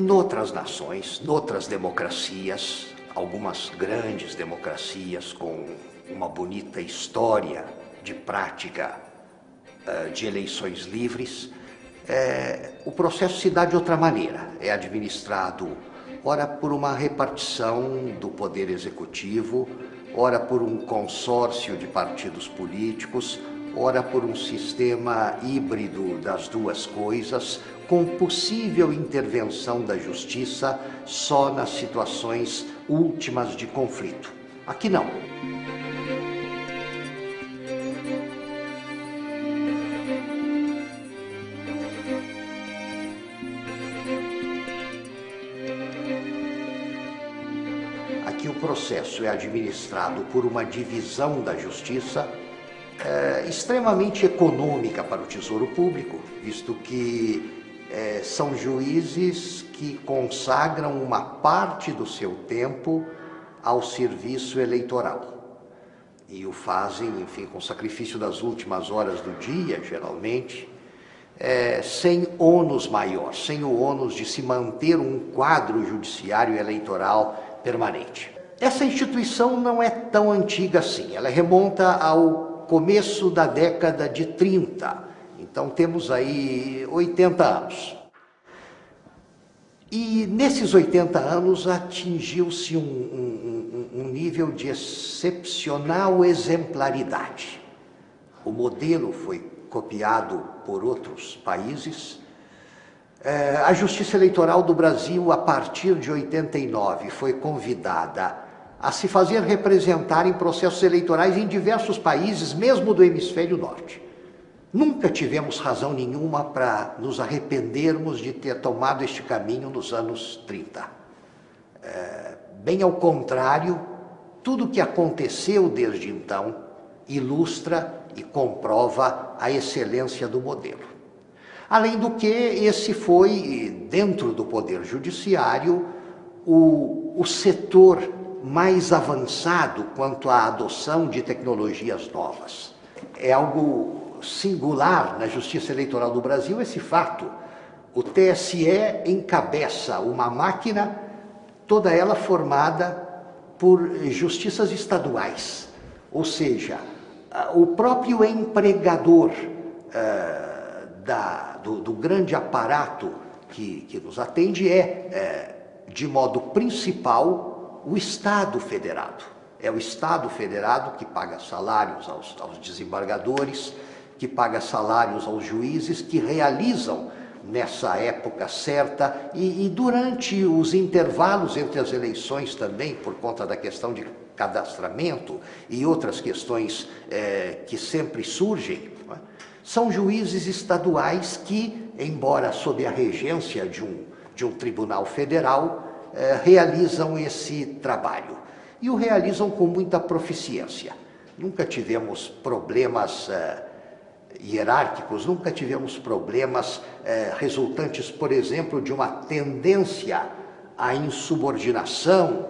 noutras nações, noutras democracias, algumas grandes democracias com uma bonita história de prática de eleições livres, o processo se dá de outra maneira. É administrado, ora por uma repartição do poder executivo, ora por um consórcio de partidos políticos, ora por um sistema híbrido das duas coisas, com possível intervenção da justiça só nas situações últimas de conflito. Aqui não. Aqui o processo é administrado por uma divisão da justiça extremamente econômica para o Tesouro Público, visto que são juízes que consagram uma parte do seu tempo ao serviço eleitoral. E o fazem, enfim, com sacrifício das últimas horas do dia, geralmente, sem ônus maior, sem o ônus de se manter um quadro judiciário eleitoral permanente. Essa instituição não é tão antiga assim, ela remonta ao começo da década de 30, então temos aí 80 anos. E nesses 80 anos atingiu-se um nível de excepcional exemplaridade. O modelo foi copiado por outros países. A Justiça Eleitoral do Brasil, a partir de 89, foi convidada a se fazer representar em processos eleitorais em diversos países, mesmo do hemisfério norte. Nunca tivemos razão nenhuma para nos arrependermos de ter tomado este caminho nos anos 30. Bem ao contrário, tudo o que aconteceu desde então ilustra e comprova a excelência do modelo. Além do que, esse foi, dentro do Poder Judiciário, o setor mais avançado quanto à adoção de tecnologias novas. É algo singular na Justiça Eleitoral do Brasil esse fato. O TSE encabeça uma máquina, toda ela formada por justiças estaduais, ou seja, o próprio empregador do grande aparato que nos atende de modo principal, o Estado Federado. É o Estado Federado que paga salários aos desembargadores, que paga salários aos juízes, que realizam nessa época certa e durante os intervalos entre as eleições também, por conta da questão de cadastramento e outras questões que sempre surgem, são juízes estaduais que, embora sob a regência de um tribunal federal, realizam esse trabalho. E o realizam com muita proficiência. Nunca tivemos problemas hierárquicos, nunca tivemos problemas resultantes, por exemplo, de uma tendência à insubordinação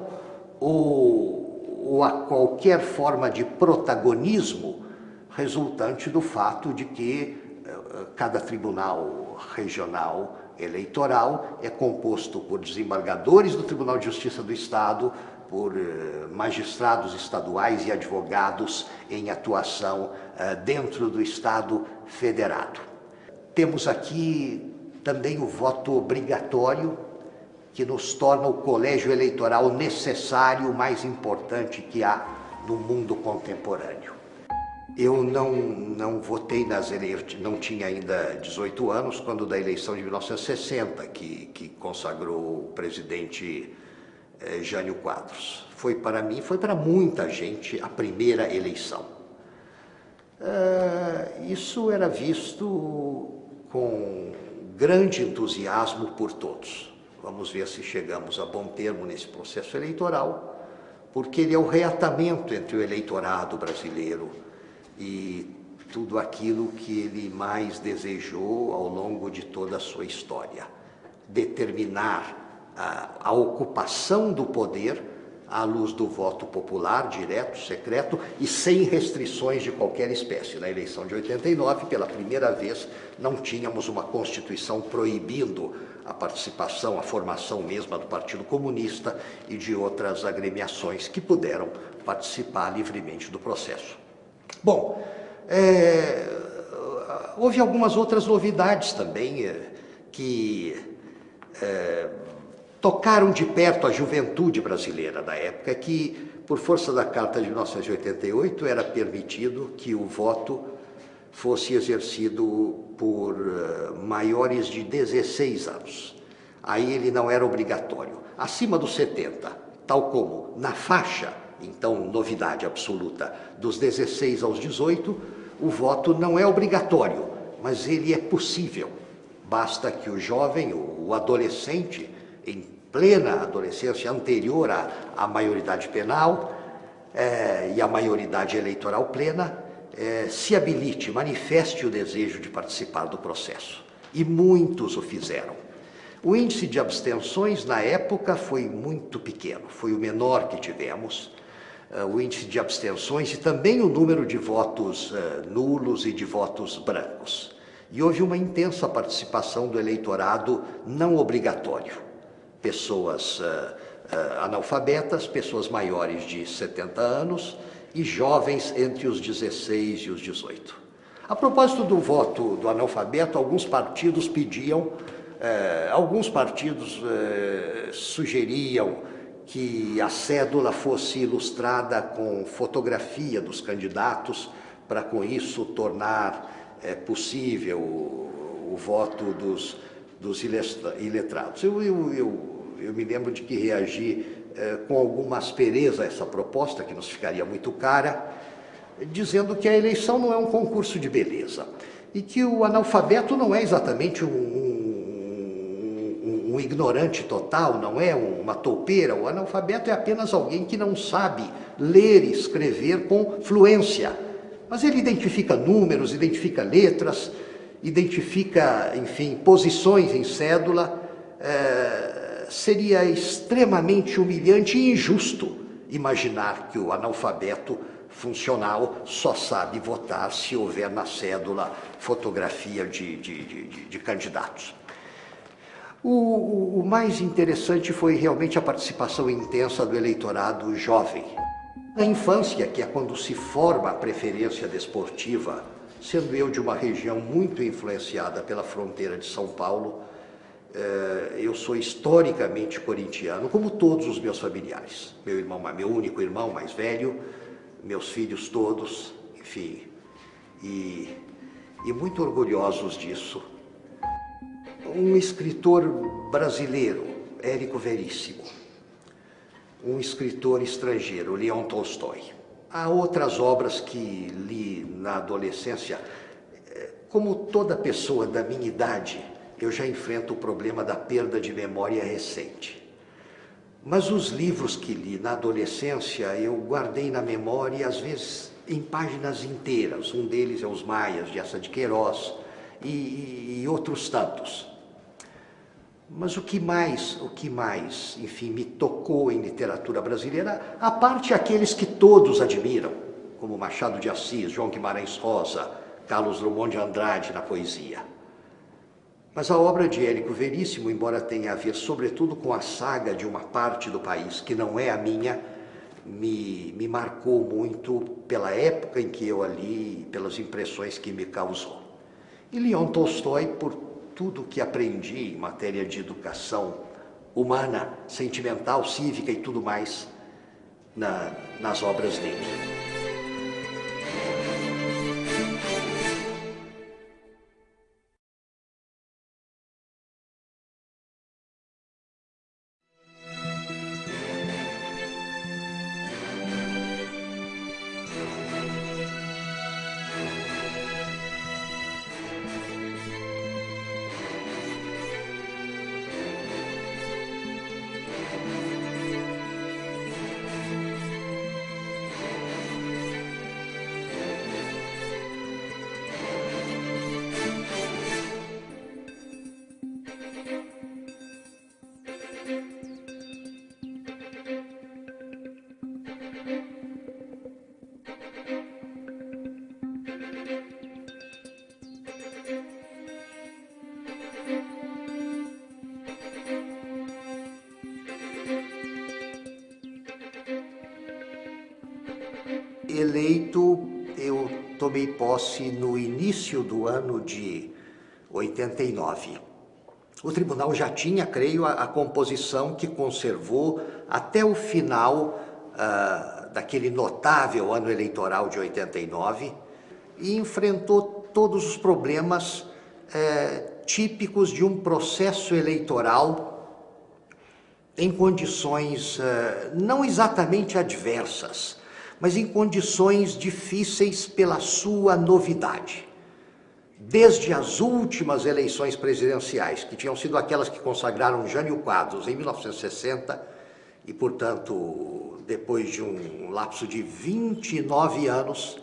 ou a qualquer forma de protagonismo resultante do fato de que cada tribunal regional eleitoral é composto por desembargadores do Tribunal de Justiça do Estado, por magistrados estaduais e advogados em atuação dentro do Estado federado. Temos aqui também o voto obrigatório, que nos torna o colégio eleitoral necessário, mais importante que há no mundo contemporâneo. Eu não votei nas eleições, não tinha ainda 18 anos, quando da eleição de 1960, que consagrou o presidente Jânio Quadros. Foi para mim, foi para muita gente a primeira eleição. Isso era visto com grande entusiasmo por todos. Vamos ver se chegamos a bom termo nesse processo eleitoral, porque ele é o reatamento entre o eleitorado brasileiro e tudo aquilo que ele mais desejou ao longo de toda a sua história. Determinar a ocupação do poder à luz do voto popular, direto, secreto e sem restrições de qualquer espécie. Na eleição de 89, pela primeira vez, não tínhamos uma Constituição proibindo a participação, a formação mesma do Partido Comunista e de outras agremiações que puderam participar livremente do processo. Bom, houve algumas outras novidades também que tocaram de perto a juventude brasileira da época, que, por força da Carta de 1988, era permitido que o voto fosse exercido por maiores de 16 anos. Aí ele não era obrigatório. Acima dos 70, tal como na faixa, então novidade absoluta, dos 16 aos 18, o voto não é obrigatório, mas ele é possível. Basta que o jovem, o adolescente, em plena adolescência anterior à maioridade penal e à maioridade eleitoral plena, se habilite, manifeste o desejo de participar do processo. E muitos o fizeram. O índice de abstenções na época foi muito pequeno, foi o menor que tivemos. O índice de abstenções e também o número de votos nulos e de votos brancos. E houve uma intensa participação do eleitorado não obrigatório. Pessoas analfabetas, pessoas maiores de 70 anos e jovens entre os 16 e os 18. A propósito do voto do analfabeto, alguns partidos pediam, sugeriam que a cédula fosse ilustrada com fotografia dos candidatos, para com isso tornar possível o voto dos iletrados. Eu me lembro de que reagi com alguma aspereza a essa proposta, que nos ficaria muito cara, dizendo que a eleição não é um concurso de beleza e que o analfabeto não é exatamente um ignorante total, não é uma toupeira. O analfabeto é apenas alguém que não sabe ler e escrever com fluência, mas ele identifica números, identifica letras, identifica, enfim, posições em cédula. Seria extremamente humilhante e injusto imaginar que o analfabeto funcional só sabe votar se houver na cédula fotografia de candidatos. O mais interessante foi realmente a participação intensa do eleitorado jovem. Na infância, que é quando se forma a preferência desportiva, sendo eu de uma região muito influenciada pela fronteira de São Paulo, eu sou historicamente corintiano, como todos os meus familiares. Meu único irmão mais velho, meus filhos todos, enfim, e muito orgulhosos disso. Um escritor brasileiro, Érico Veríssimo. Um escritor estrangeiro, Leon Tolstói. Há outras obras que li na adolescência. Como toda pessoa da minha idade, eu já enfrento o problema da perda de memória recente. Mas os livros que li na adolescência, eu guardei na memória, às vezes, em páginas inteiras. Um deles é Os Maias, de Eça de Queiroz, e outros tantos. Mas o que mais, enfim, me tocou em literatura brasileira, a parte aqueles que todos admiram, como Machado de Assis, João Guimarães Rosa, Carlos Drummond de Andrade na poesia. Mas a obra de Érico Veríssimo, embora tenha a ver sobretudo com a saga de uma parte do país que não é a minha, me marcou muito pela época em que eu a li, pelas impressões que me causou. E Leon Tolstói, por tudo que aprendi em matéria de educação humana, sentimental, cívica e tudo mais nas obras dele. eleito, eu tomei posse no início do ano de 89. O tribunal já tinha, creio, a composição que conservou até o final daquele notável ano eleitoral de 89 e enfrentou todos os problemas típicos de um processo eleitoral em condições não exatamente adversas, mas em condições difíceis pela sua novidade. Desde as últimas eleições presidenciais, que tinham sido aquelas que consagraram Jânio Quadros em 1960, e, portanto, depois de um lapso de 29 anos,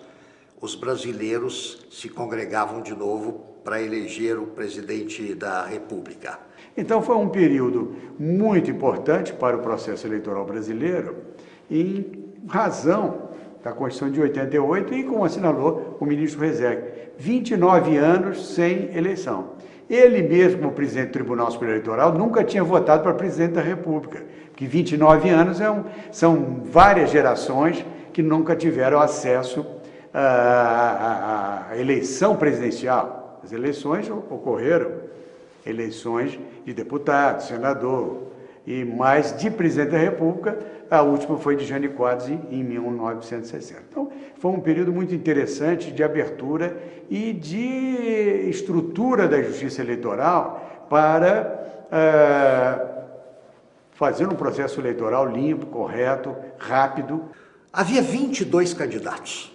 os brasileiros se congregavam de novo para eleger o presidente da República. Então foi um período muito importante para o processo eleitoral brasileiro, em razão da Constituição de 88 e como assinalou o ministro Rezeque, 29 anos sem eleição. Ele mesmo, o presidente do Tribunal Superior Eleitoral, nunca tinha votado para presidente da República, porque 29 anos são várias gerações que nunca tiveram acesso à eleição presidencial. As eleições ocorreram, eleições de deputado, senador, e mais de presidente da República, a última foi de Jânio Quadros em 1960. Então, foi um período muito interessante de abertura e de estrutura da justiça eleitoral para fazer um processo eleitoral limpo, correto, rápido. Havia 22 candidatos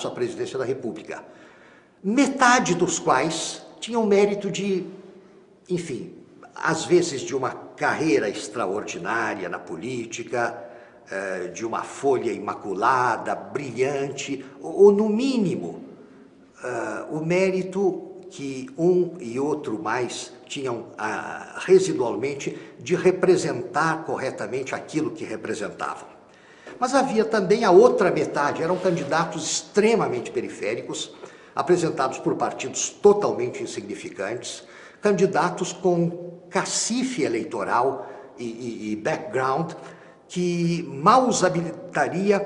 à presidência da República, metade dos quais tinham mérito de, enfim, às vezes de uma carreira extraordinária na política, de uma folha imaculada, brilhante, ou no mínimo, o mérito que um e outro mais tinham residualmente de representar corretamente aquilo que representavam. Mas havia também a outra metade, eram candidatos extremamente periféricos, apresentados por partidos totalmente insignificantes, candidatos com cacife eleitoral e background que mal os habilitaria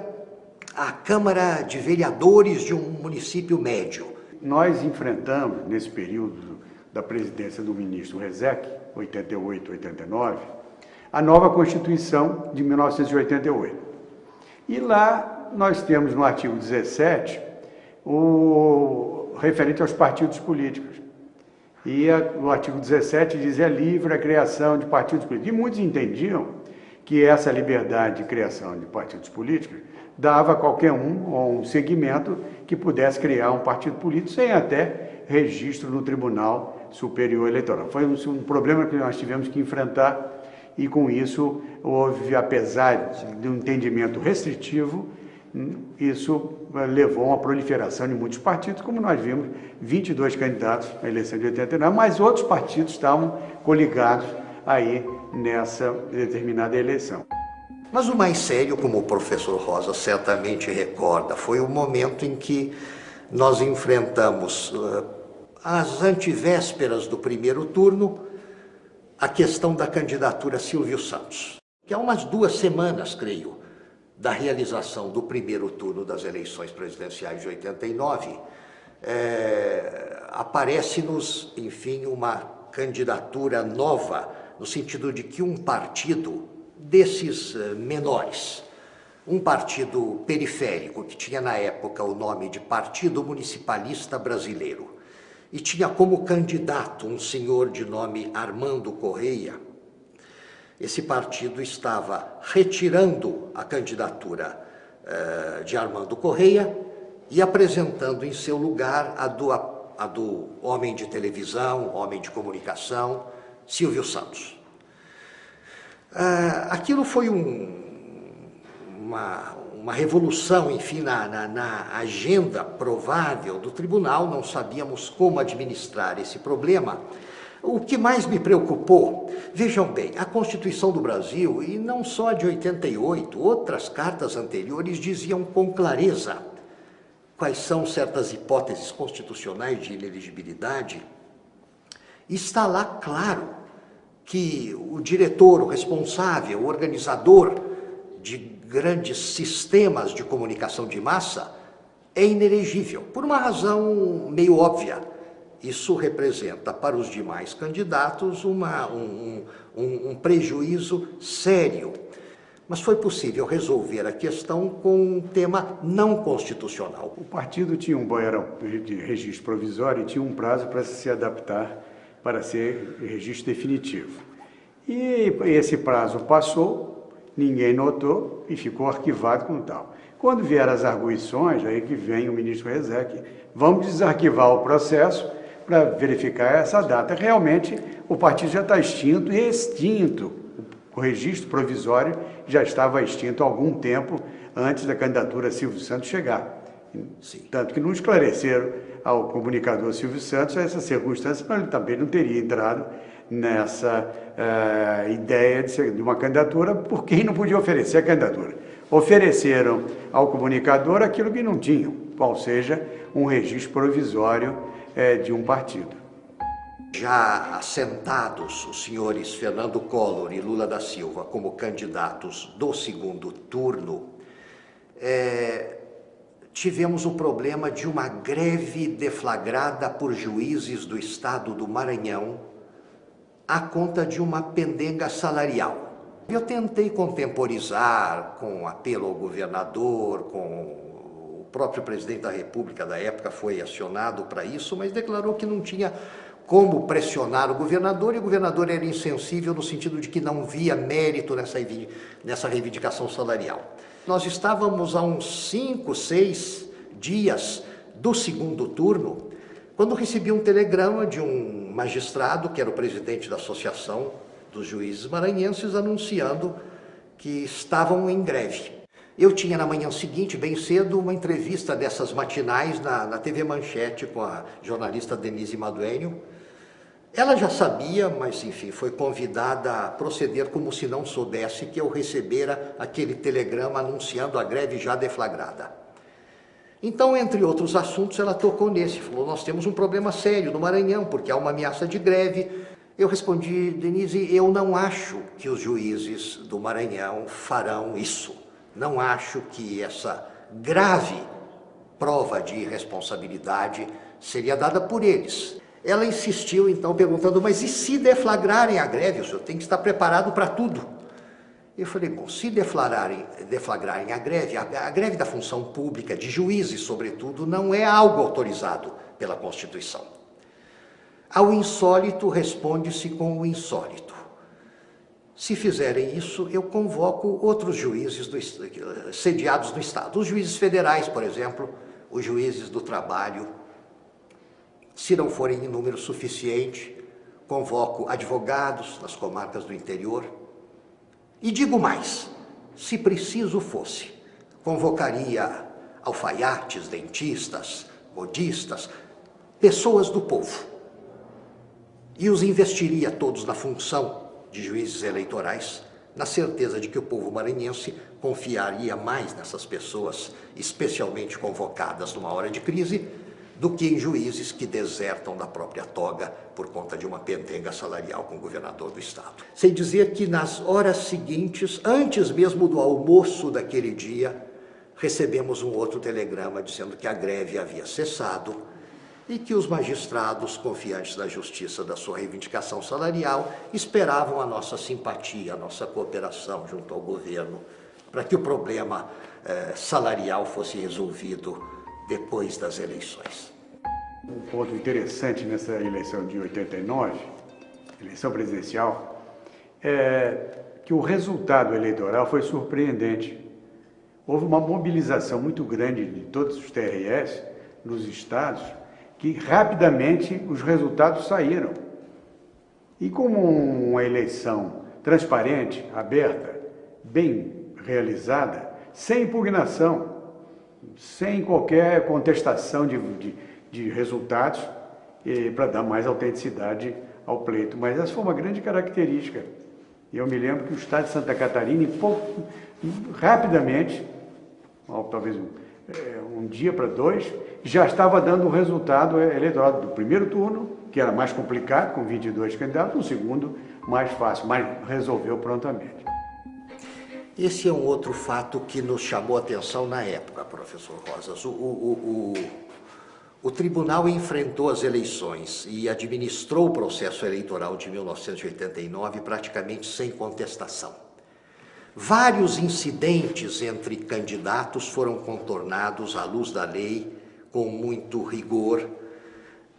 à Câmara de Vereadores de um município médio. Nós enfrentamos, nesse período da presidência do ministro Rezeque, 88, 89, a nova Constituição de 1988. E lá nós temos no artigo 17 o referente aos partidos políticos. E o artigo 17 diz é livre a criação de partidos políticos. E muitos entendiam que essa liberdade de criação de partidos políticos dava a qualquer um ou um segmento que pudesse criar um partido político sem até registro no Tribunal Superior Eleitoral. Foi um problema que nós tivemos que enfrentar e com isso houve, apesar de um entendimento restritivo, isso levou a uma proliferação de muitos partidos, como nós vimos, 22 candidatos na eleição de 89, mas outros partidos estavam coligados aí nessa determinada eleição. Mas o mais sério, como o professor Rosa certamente recorda, foi o momento em que nós enfrentamos, às antevésperas do primeiro turno, a questão da candidatura Silvio Santos, que há umas 2 semanas, creio, da realização do primeiro turno das eleições presidenciais de 89, aparece-nos, enfim, uma candidatura nova, no sentido de que um partido desses menores, um partido periférico, que tinha na época o nome de Partido Municipalista Brasileiro, e tinha como candidato um senhor de nome Armando Correia, esse partido estava retirando a candidatura de Armando Correia e apresentando em seu lugar a do homem de televisão, homem de comunicação, Silvio Santos. Aquilo foi uma revolução, enfim, na agenda provável do tribunal, não sabíamos como administrar esse problema. O que mais me preocupou, vejam bem, a Constituição do Brasil, e não só a de 88, outras cartas anteriores diziam com clareza quais são certas hipóteses constitucionais de inelegibilidade. Está lá claro que o diretor, o responsável, o organizador de grandes sistemas de comunicação de massa é inelegível, por uma razão meio óbvia. Isso representa para os demais candidatos um prejuízo sério. Mas foi possível resolver a questão com um tema não constitucional. O partido tinha era de registro provisório e tinha um prazo para se adaptar para ser registro definitivo. E esse prazo passou, ninguém notou e ficou arquivado como tal. Quando vieram as arguições, aí que vem o ministro Rezeque, vamos desarquivar o processo para verificar essa data. Realmente, o partido já está extinto e extinto. O registro provisório já estava extinto há algum tempo antes da candidatura Silvio Santos chegar. Sim. Tanto que não esclareceram ao comunicador Silvio Santos essa circunstância, mas ele também não teria entrado nessa ideia de uma candidatura, porque ele não podia oferecer a candidatura. Ofereceram ao comunicador aquilo que não tinham, ou seja, um registro provisório de um partido. Já assentados os senhores Fernando Collor e Lula da Silva como candidatos do segundo turno, tivemos o problema de uma greve deflagrada por juízes do estado do Maranhão à conta de uma pendenga salarial. Eu tentei contemporizar com apelo ao governador, com o próprio presidente da República da época foi acionado para isso, mas declarou que não tinha como pressionar o governador, e o governador era insensível no sentido de que não via mérito nessa reivindicação salarial. Nós estávamos a uns 5, 6 dias do segundo turno, quando recebi um telegrama de um magistrado, que era o presidente da Associação dos Juízes Maranhenses, anunciando que estavam em greve. Eu tinha na manhã seguinte, bem cedo, uma entrevista dessas matinais na TV Manchete com a jornalista Denise Maduênio. Ela já sabia, mas enfim, foi convidada a proceder como se não soubesse que eu recebera aquele telegrama anunciando a greve já deflagrada. Então, entre outros assuntos, ela tocou nesse, falou, nós temos um problema sério no Maranhão, porque há uma ameaça de greve. Eu respondi, Denise, eu não acho que os juízes do Maranhão farão isso. Não acho que essa grave prova de irresponsabilidade seria dada por eles. Ela insistiu, então, perguntando, mas e se deflagrarem a greve? O senhor tem que estar preparado para tudo. Eu falei, bom, se deflagrarem a greve da função pública, de juízes, sobretudo, não é algo autorizado pela Constituição. Ao insólito, responde-se com o insólito. Se fizerem isso, eu convoco outros juízes sediados no Estado. Os juízes federais, por exemplo, os juízes do trabalho. Se não forem em número suficiente, convoco advogados das comarcas do interior. E digo mais, se preciso fosse, convocaria alfaiates, dentistas, modistas, pessoas do povo. E os investiria todos na função de juízes eleitorais, na certeza de que o povo maranhense confiaria mais nessas pessoas, especialmente convocadas numa hora de crise, do que em juízes que desertam da própria toga por conta de uma pendenga salarial com o governador do estado. Sei dizer que nas horas seguintes, antes mesmo do almoço daquele dia, recebemos um outro telegrama dizendo que a greve havia cessado e que os magistrados, confiantes da justiça da sua reivindicação salarial, esperavam a nossa simpatia, a nossa cooperação junto ao governo, para que o problema salarial fosse resolvido depois das eleições. Um ponto interessante nessa eleição de 89, eleição presidencial, é que o resultado eleitoral foi surpreendente. Houve uma mobilização muito grande de todos os TRS nos estados, que rapidamente os resultados saíram. E como uma eleição transparente, aberta, bem realizada, sem impugnação, sem qualquer contestação de resultados, para dar mais autenticidade ao pleito. Mas essa foi uma grande característica. Eu me lembro que o estado de Santa Catarina, rapidamente, talvez um dia para 2, já estava dando o resultado eleitoral do primeiro turno, que era mais complicado, com 22 candidatos, no segundo, mais fácil, mas resolveu prontamente. Esse é um outro fato que nos chamou a atenção na época, professor Rosas. O tribunal enfrentou as eleições e administrou o processo eleitoral de 1989 praticamente sem contestação. Vários incidentes entre candidatos foram contornados à luz da lei, com muito rigor.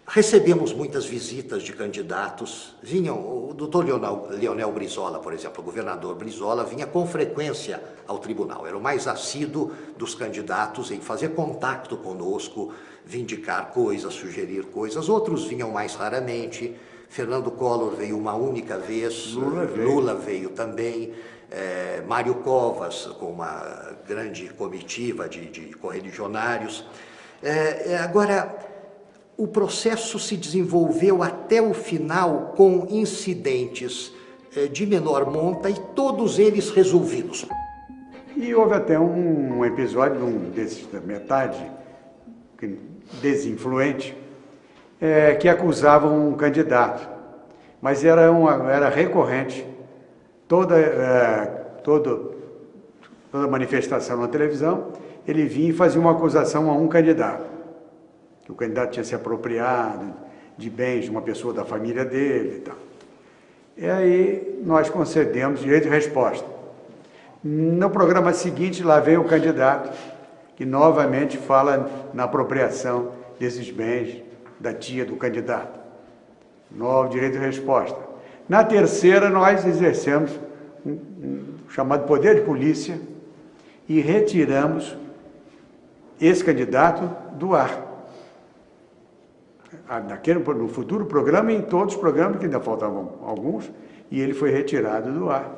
Recebemos muitas visitas de candidatos. O doutor Leonel Brizola, por exemplo, o governador Brizola, vinha com frequência ao tribunal. Era o mais assíduo dos candidatos em fazer contato conosco, vindicar coisas, sugerir coisas. Outros vinham mais raramente. Fernando Collor veio uma única vez, Lula veio também. Mário Covas, com uma grande comitiva de correligionários. Agora, o processo se desenvolveu até o final com incidentes de menor monta e todos eles resolvidos. E houve até um episódio, desses da metade, desinfluente, que acusavam um candidato, mas era recorrente. Toda manifestação na televisão, ele vinha e fazia uma acusação a um candidato, que o candidato tinha se apropriado de bens de uma pessoa da família dele e tal. E aí nós concedemos direito de resposta. No programa seguinte, lá veio o candidato, que novamente fala na apropriação desses bens da tia do candidato. Novo direito de resposta. Na terceira, nós exercemos o chamado poder de polícia e retiramos esse candidato do ar. No futuro programa e em todos os programas, que ainda faltavam alguns, e ele foi retirado do ar,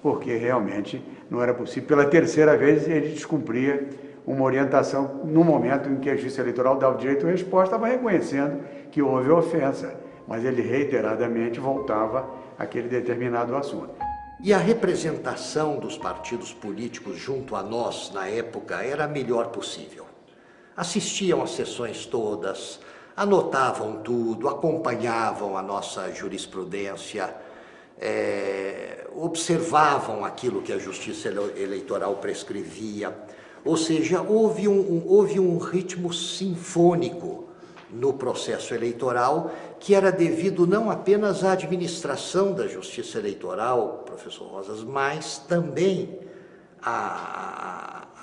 porque realmente não era possível. Pela terceira vez, ele descumpria uma orientação no momento em que a Justiça Eleitoral dava o direito de resposta, estava reconhecendo que houve ofensa, mas ele reiteradamente voltava àquele determinado assunto. E a representação dos partidos políticos junto a nós, na época, era a melhor possível. Assistiam às sessões todas, anotavam tudo, acompanhavam a nossa jurisprudência, observavam aquilo que a Justiça Eleitoral prescrevia. Ou seja, houve um ritmo sinfônico no processo eleitoral, que era devido não apenas à administração da Justiça Eleitoral, professor Rosas, mas também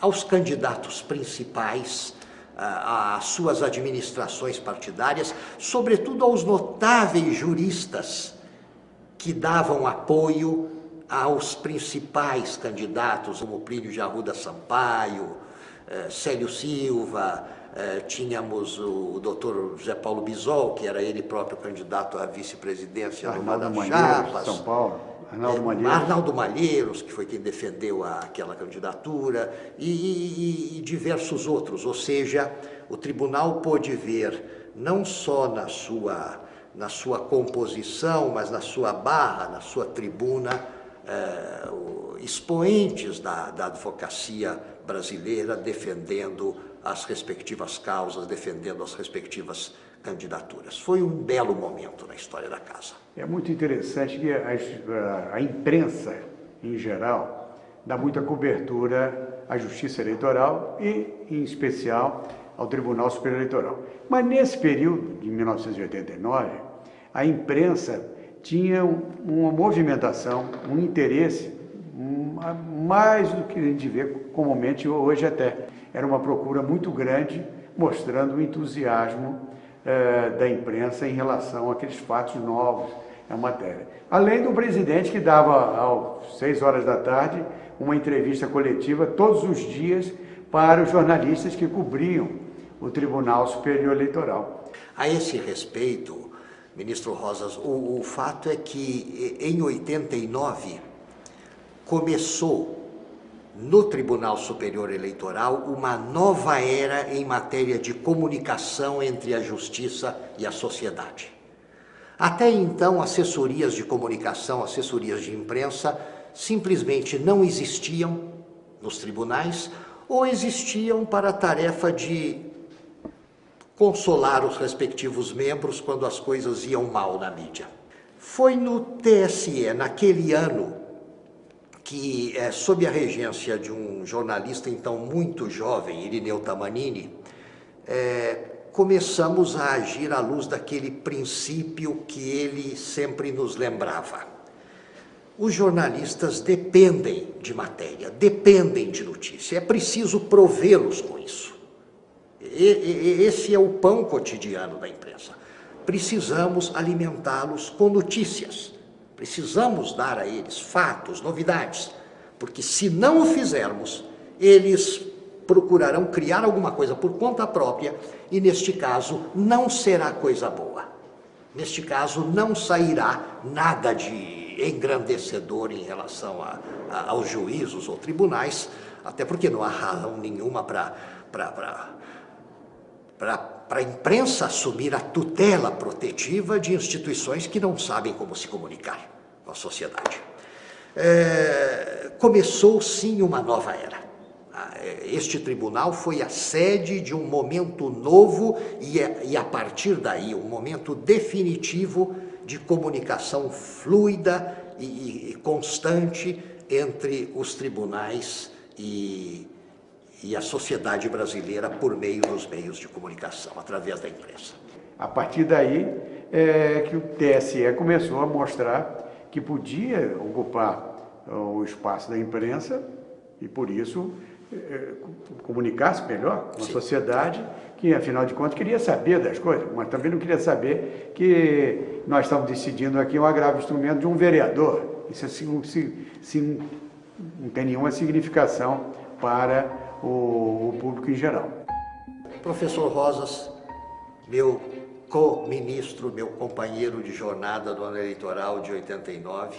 aos candidatos principais, às suas administrações partidárias, sobretudo aos notáveis juristas que davam apoio aos principais candidatos, como Plínio de Arruda Sampaio, Célio Silva, tínhamos o doutor José Paulo Bisol, que era ele próprio candidato à vice-presidência numa das chapas. São Paulo. Arnaldo Malheiros, que foi quem defendeu aquela candidatura, e diversos outros. Ou seja, o tribunal pôde ver, não só na sua composição, mas na sua barra, na sua tribuna, expoentes da advocacia brasileira defendendo as respectivas causas, defendendo as respectivas candidaturas. Foi um belo momento na história da casa. É muito interessante que a imprensa, em geral, dá muita cobertura à Justiça Eleitoral e, em especial, ao Tribunal Superior Eleitoral. Mas nesse período, de 1989, a imprensa tinha uma movimentação, um interesse mais do que a gente vê comumente hoje até. Era uma procura muito grande, mostrando o entusiasmo da imprensa em relação àqueles fatos novos na matéria. Além do presidente que dava, às 6 horas da tarde, uma entrevista coletiva todos os dias para os jornalistas que cobriam o Tribunal Superior Eleitoral. A esse respeito, ministro Rosas, o fato é que em 89 começou no Tribunal Superior Eleitoral uma nova era em matéria de comunicação entre a justiça e a sociedade. Até então, assessorias de comunicação, assessorias de imprensa, simplesmente não existiam nos tribunais ou existiam para a tarefa de consolar os respectivos membros quando as coisas iam mal na mídia. Foi no TSE, naquele ano, que, sob a regência de um jornalista então muito jovem, Irineu Tamanini, começamos a agir à luz daquele princípio que ele sempre nos lembrava. Os jornalistas dependem de matéria, dependem de notícia, é preciso provê-los com isso. Esse é o pão cotidiano da imprensa. Precisamos alimentá-los com notícias, precisamos dar a eles fatos, novidades, porque se não o fizermos, eles procurarão criar alguma coisa por conta própria e, neste caso, não será coisa boa. Neste caso, não sairá nada de engrandecedor em relação aos juízos ou tribunais, até porque não há razão nenhuma para a imprensa assumir a tutela protetiva de instituições que não sabem como se comunicar com a sociedade. Começou sim uma nova era. Este tribunal foi a sede de um momento novo e a partir daí um momento definitivo de comunicação fluida e constante entre os tribunais e a sociedade brasileira por meio dos meios de comunicação, através da imprensa. A partir daí que o TSE começou a mostrar que podia ocupar o espaço da imprensa e, por isso, comunicar-se melhor com a sociedade, que, afinal de contas, queria saber das coisas, mas também não queria saber que nós estamos decidindo aqui um agravo instrumento de um vereador. Isso assim, não tem nenhuma significação para o público em geral. Professor Rosas, meu co-ministro, meu companheiro de jornada do ano eleitoral de 89,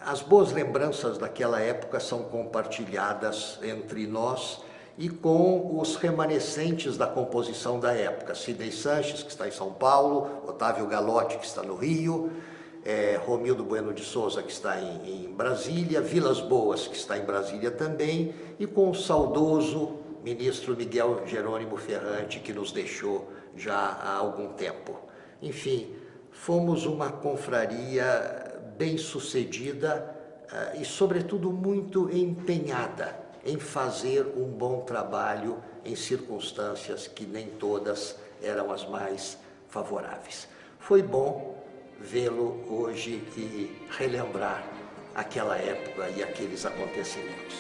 as boas lembranças daquela época são compartilhadas entre nós e com os remanescentes da composição da época. Sidney Sanches, que está em São Paulo, Otávio Galotti, que está no Rio, Romildo Bueno de Souza, que está em Brasília, Vilas Boas, que está em Brasília também, e com o saudoso ministro Miguel Jerônimo Ferrante, que nos deixou já há algum tempo. Enfim, fomos uma confraria bem-sucedida e, sobretudo, muito empenhada em fazer um bom trabalho em circunstâncias que nem todas eram as mais favoráveis. Foi bom vê-lo hoje e relembrar aquela época e aqueles acontecimentos.